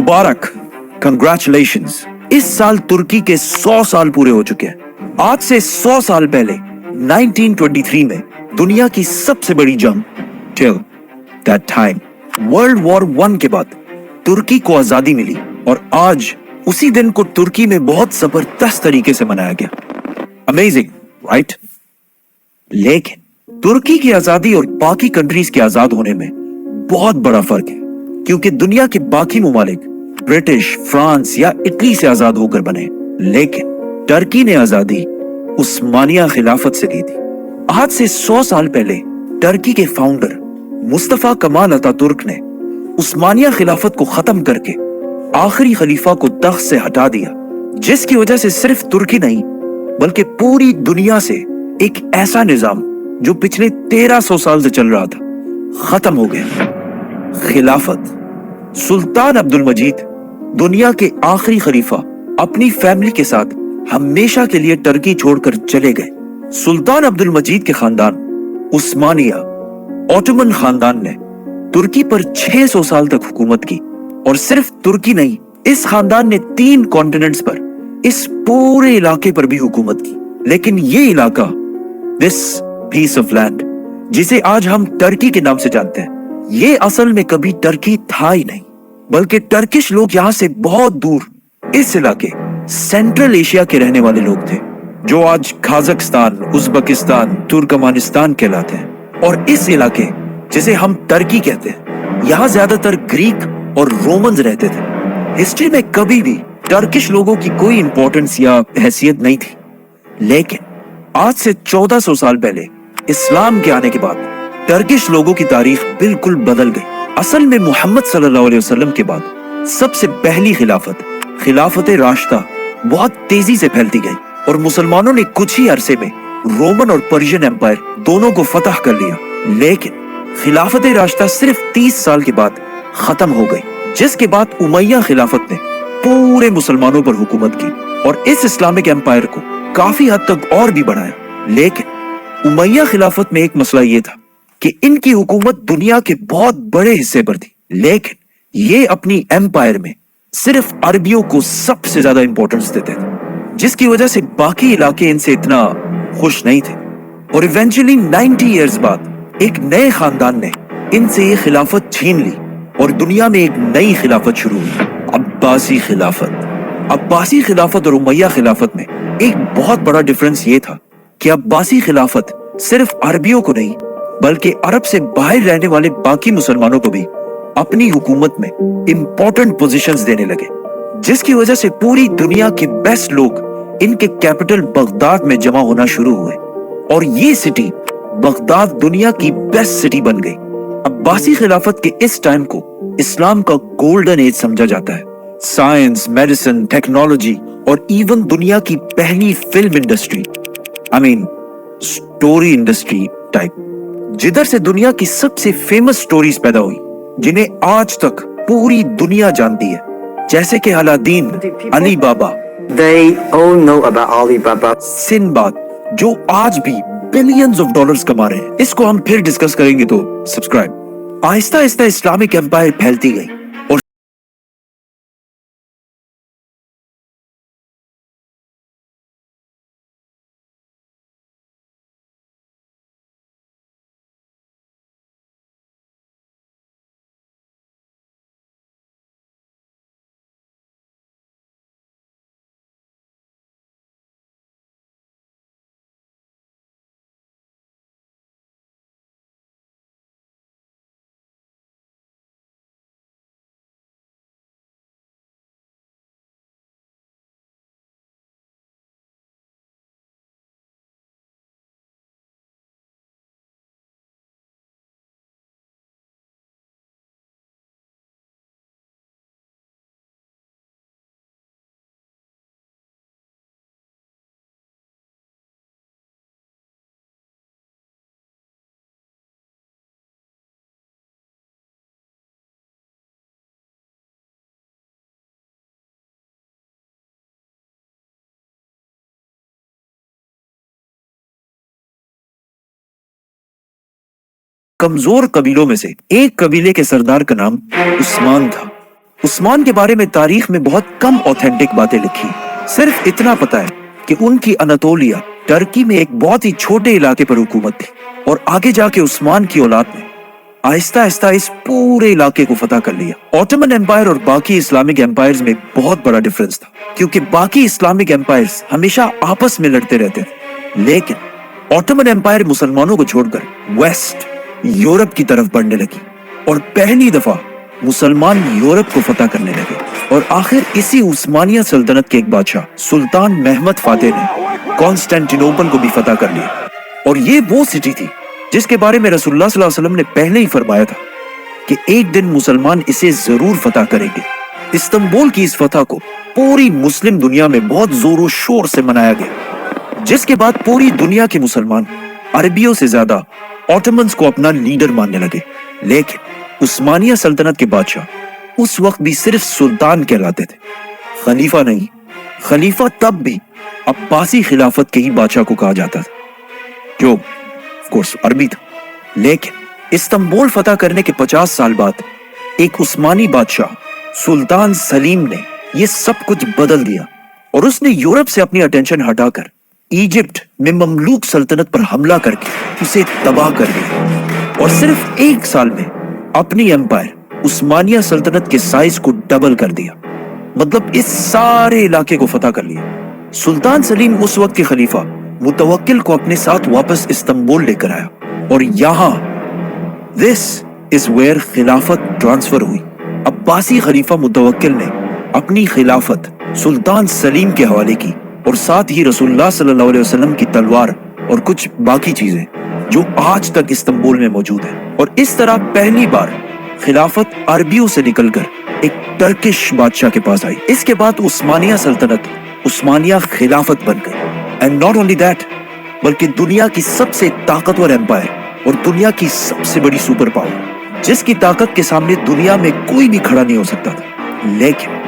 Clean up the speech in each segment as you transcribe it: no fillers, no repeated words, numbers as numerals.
मुबारक, congratulations. इस साल तुर्की के 100 साल पूरे हो चुके हैं। आज से 100 साल पहले 1923 में दुनिया की सबसे बड़ी जंग till that time world war 1 के बाद तुर्की को आजादी मिली और आज उसी दिन को तुर्की में बहुत जबरदस्त तरीके से मनाया गया। Amazing, right? लेकिन तुर्की की आजादी और बाकी कंट्रीज के आजाद होने में बहुत बड़ा फर्क है, क्योंकि दुनिया के बाकी मुमालिक ब्रिटिश, फ्रांस या इटली से आजाद होकर बने, लेकिन टर्की ने आजादी उस्मानिया खिलाफत से ली थी। आज से 100 साल पहले टर्की के फाउंडर मुस्तफा कमाल अतातुर्क ने उस्मानिया खिलाफत को खत्म करके आखिरी खलीफा को तख्त से हटा दिया, जिसकी वजह से सिर्फ तुर्की नहीं बल्कि पूरी दुनिया से एक ऐसा निजाम जो पिछले 1300 साल से चल रहा था खत्म हो गया। खिलाफत। सुल्तान अब्दुल मजीद, दुनिया के आखिरी खलीफा, अपनी फैमिली के साथ हमेशा के लिए टर्की छोड़कर चले गए। सुल्तान अब्दुल मजीद के खानदान उस्मानिया ऑटोमन खानदान ने तुर्की पर 600 साल तक हुकूमत की, और सिर्फ तुर्की नहीं, इस खानदान ने 3 कॉन्टिनेंट्स पर, इस पूरे इलाके पर भी हुकूमत की। लेकिन ये इलाका, दिस पीस ऑफ लैंड जिसे आज हम टर्की के नाम से जानते हैं, ये असल में कभी टर्की था ही नहीं, बल्कि टर्किश लोग यहाँ से बहुत दूर इस इलाके सेंट्रल एशिया के रहने वाले लोग थे, जो आज काजाकिस्तान, उज्बेकिस्तान, तुर्कमानिस्तान कहलाते हैं। और इस इलाके जिसे हम टर्की कहते हैं, यहाँ ज्यादातर ग्रीक और रोमन्स रहते थे। हिस्ट्री में कभी भी टर्किश लोगों की कोई इंपॉर्टेंस या हैसियत नहीं थी, लेकिन आज से 1400 साल पहले इस्लाम के आने के बाद टर्किश लोगों की तारीख बिल्कुल बदल गई। असल में मोहम्मद सल्लल्लाहु अलैहि वसल्लम के बाद सबसे पहली खिलाफत राशिदा बहुत तेजी से फैलती गई, और मुसलमानों ने कुछ ही अरसे में रोमन और पर्शियन एम्पायर दोनों को फतह कर लिया। लेकिन खिलाफत राशिदा सिर्फ 30 साल के बाद खत्म हो गई, जिसके बाद उमैया खिलाफत ने पूरे मुसलमानों पर हुकूमत की और इस इस्लामिक एम्पायर को काफी हद तक और भी बढ़ाया। लेकिन उमैया खिलाफत में एक मसला ये था कि इनकी हुकूमत दुनिया के बहुत बड़े हिस्से पर थी, लेकिन ये अपनी एम्पायर में सिर्फ अरबियों को सबसे ज्यादा इंपॉर्टेंस देते थे, जिसकी वजह से बाकी इलाके इनसे इतना खुश नहीं थे। और इवेंचुअली 90 इयर्स बाद एक नए खानदान ने इनसे ये खिलाफत छीन ली और दुनिया में एक नई खिलाफत शुरू हुई, अब्बासी खिलाफत। अब्बासी खिलाफत और उमैया खिलाफत में एक बहुत बड़ा डिफरेंस ये था कि अब्बासी खिलाफत सिर्फ अरबियों को नहीं बल्कि अरब से बाहर रहने वाले बाकी मुसलमानों को भी अपनी हुकूमत में इंपॉर्टेंट पोजीशंस देने लगे, जिसकी वजह से पूरी दुनिया के बेस्ट लोग इनके कैपिटल बगदाद में जमा होना शुरू हुए, और ये सिटी बगदाद दुनिया की बेस्ट सिटी बन गई। अब्बासी खिलाफत के इस टाइम को इस्लाम का गोल्डन एज समझा जाता है। साइंस, मेडिसिन, टेक्नोलॉजी और इवन दुनिया की पहली film industry, story industry type, जिधर से दुनिया की सबसे फेमस स्टोरीज पैदा हुई, जिन्हें आज तक पूरी दुनिया जानती है, जैसे कि Aladdin, Ali Baba, They all know about Alibaba. Sinbad, जो आज भी बिलियंस ऑफ डॉलर्स कमा रहे हैं। इसको हम फिर डिस्कस करेंगे, तो subscribe. Aahista Aahista Islamic empire फैलती गई और कमजोर कबीलों में से एक कबीले के सरदार का नाम उस्मान था। उस्मान के बारे में तारीख में बहुत कम ऑथेंटिक बातें लिखी हैं। सिर्फ इतना पता है कि उनकी अनातोलिया टर्की में एक बहुत ही छोटे इलाके पर हुकूमत थी और आगे जाके उस्मान की औलाद ने आहिस्ता आहिस्ता इस पूरे इलाके को फतह कर लिया। ऑटोमन एम्पायर और बाकी इस्लामिक एम्पायर्स में बहुत बड़ा डिफरेंस था, क्योंकि बाकी इस्लामिक एम्पायर्स हमेशा आपस में लड़ते रहते थे, लेकिन ऑटोमन एम्पायर मुसलमानों को छोड़कर वेस्ट यूरोप की तरफ बढ़ने लगी और पहली दफा मुसलमान यूरोप को फतह करने लगे। और आखिर इसी उस्मानिया सल्तनत के एक बादशाह सुल्तान महमद फातेह ने कॉन्स्टेंटिनोपल को भी फतह कर लिया। और ये वो सिटी थी जिसके बारे में रसूलुल्लाह सल्लल्लाहु अलैहि वसल्लम ने पहले ही फरमाया था कि एक दिन मुसलमान इसे जरूर फतह करेंगे। इस्तांबुल की इस फतह को पूरी मुस्लिम दुनिया में बहुत जोरों शोर से मनाया गया, जिसके बाद पूरी दुनिया के मुसलमान अरबियों से ज्यादा ऑटोमन्स को अपना लीडर मानने लगे। लेकिन उस्मानिया सल्तनत के बादशाह उस वक्त भी सिर्फ सुल्तान कहलाते थे, खलीफा नहीं। खलीफा तब भी अब्बासी खिलाफत के ही बादशाह को कहा जाता था, जो ऑफ कोर्स अरबी था। लेकिन इस्तांबुल फतह करने के 50 साल बाद एक उस्मानी बादशाह सुल्तान सलीम ने यह सब कुछ बदल दिया और उसने यूरोप से अपनी अटेंशन हटाकर इजिप्ट में ममलूक सल्तनत पर हमला करके उसे तबाह कर दिया और सिर्फ एक साल में अपनी एम्पायर उस्मानिया सल्तनत के साइज को डबल कर दिया। मतलब इस सारे इलाके को फतह कर लिया। सुल्तान सलीम उस वक्त के खलीफा मुतवक्किल को अपने साथ वापस इस्तांबुल लेकर आया और यहाँ दिस इज वेयर खिलाफत ट्रांसफर हुई। अब्बासी खलीफा मुतवक्किल ने अपनी खिलाफत सुल्तान सलीम के हवाले की और साथ ही रसूलुल्लाह सल्लल्लाहु अलैहि वसल्लम की तलवार और कुछ बाकी चीजें जो आज तक इस्तांबुल में मौजूद है। और इस तरह पहली बार खिलाफत अरबियों से निकलकर एक टर्किश बादशाह के पास आई। इसके बाद उस्मानिया सल्तनत उस्मानिया खिलाफत बन गई। एंड नॉट ओनली दैट, बल्कि दुनिया की सबसे ताकतवर एम्पायर और दुनिया की सबसे बड़ी सुपर पावर, जिसकी ताकत के सामने दुनिया में कोई भी खड़ा नहीं हो सकता था। लेकिन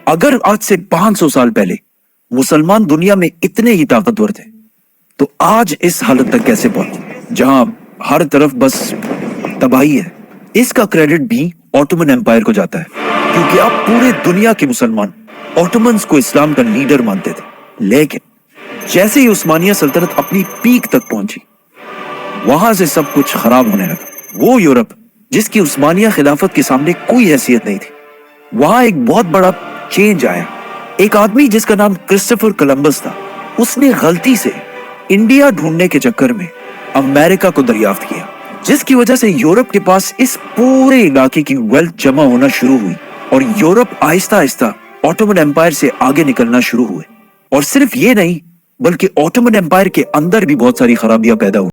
अगर आज से 500 साल पहले मुसलमान दुनिया में इतने ही ताकतवर थे, तो आज इस हालत तक कैसे पहुंचे जहां हर तरफ बस तबाही है। इसका क्रेडिट भी ऑटोमन एम्पायर को जाता है, क्योंकि अब पूरे दुनिया के मुसलमान ऑटोमन्स को इस्लाम का लीडर मानते थे। लेकिन जैसे ही उस्मानिया सल्तनत अपनी पीक तक पहुंची, वहां से सब कुछ खराब होने लगा। वो यूरोप जिसकी उस्मानिया खिलाफत के सामने कोई हैसियत नहीं थी, वहां एक बहुत बड़ा चेंज आया। एक आदमी जिसका नाम क्रिस्टोफर कोलंबस था, उसने गलती से इंडिया ढूंढने के चक्कर में अमेरिका को दरियाफ्त किया, जिसकी वजह से यूरोप के पास इस पूरे इलाके की वेल्थ जमा होना शुरू हुई और Europe Aahista Aahista Ottoman empire से आगे निकलना शुरू हुए। और सिर्फ ये नहीं, बल्कि ऑटोमन एम्पायर के अंदर भी बहुत सारी खराबियां पैदा हुई।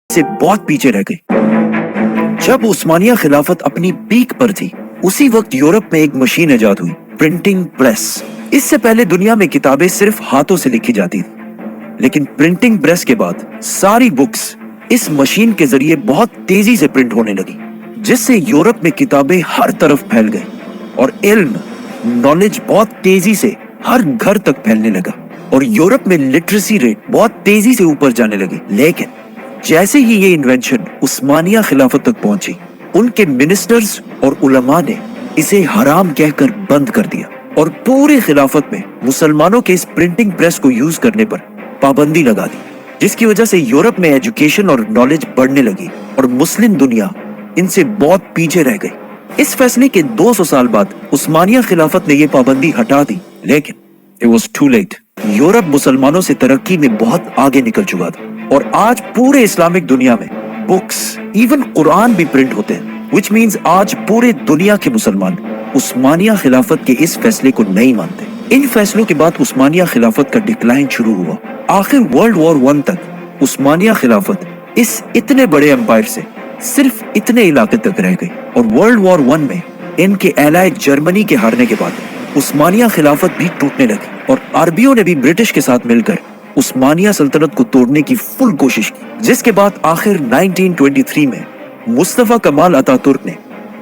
से बहुत पीछे रह गई। जब उस्मानिया खिलाफत अपनी पीक पर थी, उसी वक्त यूरोप में एक मशीन इजाद हुई, प्रिंटिंग प्रेस। इससे पहले दुनिया में किताबें सिर्फ हाथों से लिखी जाती थी, लेकिन प्रिंटिंग प्रेस के बाद सारी बुक्स इस मशीन के जरिए बहुत तेजी से प्रिंट होने लगी, जिससे यूरोप में किताबें हर तरफ फैल गई और इल्म, नॉलेज बहुत तेजी से हर घर तक फैलने लगा और यूरोप में लिटरेसी रेट बहुत तेजी से ऊपर जाने लगी। लेकिन जैसे ही ये इन्वेंशन उस्मानिया खिलाफत तक पहुंची, उनके मिनिस्टर्स और उलमा ने इसे हराम कहकर बंद कर दिया और पूरे खिलाफत में मुसलमानों के इस प्रिंटिंग प्रेस को यूज करने पर पाबंदी लगा दी, जिसकी वजह से यूरोप में एजुकेशन और नॉलेज बढ़ने लगी और मुस्लिम दुनिया इनसे बहुत पीछे रह गई। इस फैसले के 200 साल बाद उस्मानिया खिलाफत ने ये पाबंदी हटा दी, लेकिन it was too late। Europe मुसलमानों से तरक्की में बहुत आगे निकल चुका था और आज पूरे इस्लामिक दुनिया में बुक्स, इवन कुरान भी प्रिंट होते हैं, which means आज पूरे दुनिया के मुसलमान उस्मानिया खिलाफत के इस फैसले को नहीं मानते। इन फैसलों के बाद उस्मानिया खिलाफत का डिक्लाइन शुरू हुआ। आखिर वर्ल्ड वॉर 1 तक उस्मानिया खिलाफत इस इतने बड़े एम्पायर से सिर्फ इतने इलाके तक रह गई और वर्ल्ड वॉर 1 में इनके एलाइड जर्मनी के हारने के बाद उस्मानिया खिलाफत भी टूटने लगी और अरबियों ने भी ब्रिटिश के साथ मिलकर उस्मानिया सल्तनत को तोड़ने की फुल कोशिश की, जिसके बाद आखिर 1923 में मुस्तफा कमाल अतातुर्क ने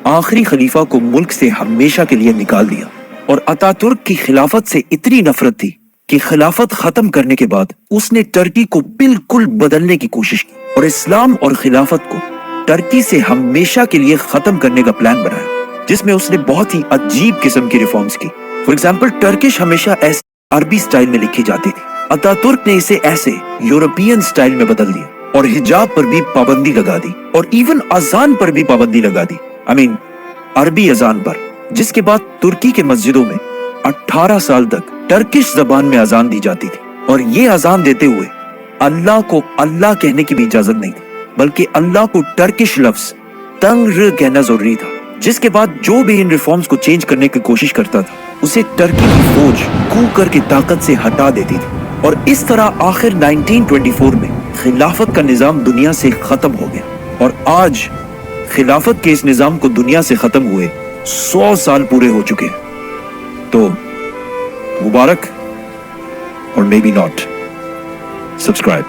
आखिरी खलीफा को मुल्क से हमेशा के लिए निकाल दिया और अतातुर्क की खिलाफत से इतनी नफरत थी कि खिलाफत खत्म करने के बाद उसने टर्की को बिल्कुल बदलने की कोशिश की और इस्लाम और खिलाफत को टर्की से हमेशा के लिए खत्म करने का प्लान बनाया, जिसमें उसने बहुत ही अजीब किस्म की रिफॉर्म्स की। फॉर एग्जाम्पल, टर्किश हमेशा ऐसे अरबी स्टाइल में लिखी जाती थी, अतातुर्क ने इसे ऐसे यूरोपियन स्टाइल में बदल दिया और हिजाब पर भी पाबंदी लगा दी और इवन अजान पर भी पाबंदी लगा दी, अरबी अजान पर, जिसके बाद तुर्की के मस्जिदों में 18 साल तक टर्किश जबान में अजान दी जाती थी और ये अजान देते हुए अल्लाह को अल्लाह कहने की भी इजाजत नहीं थी, बल्कि अल्लाह को टर्किश लफ्ज तंग्र कहना जरूरी था। जिसके बाद जो भी इन रिफॉर्म्स को चेंज करने की कोशिश करता था उसे टर्की की फौज कूक करके ताकत से हटा देती थी और इस तरह आखिर 1924 में खिलाफत का निजाम दुनिया से खत्म हो गया और आज खिलाफत के इस निजाम को दुनिया से खत्म हुए 100 साल पूरे हो चुके हैं। तो मुबारक और मे बी नॉट। सब्सक्राइब।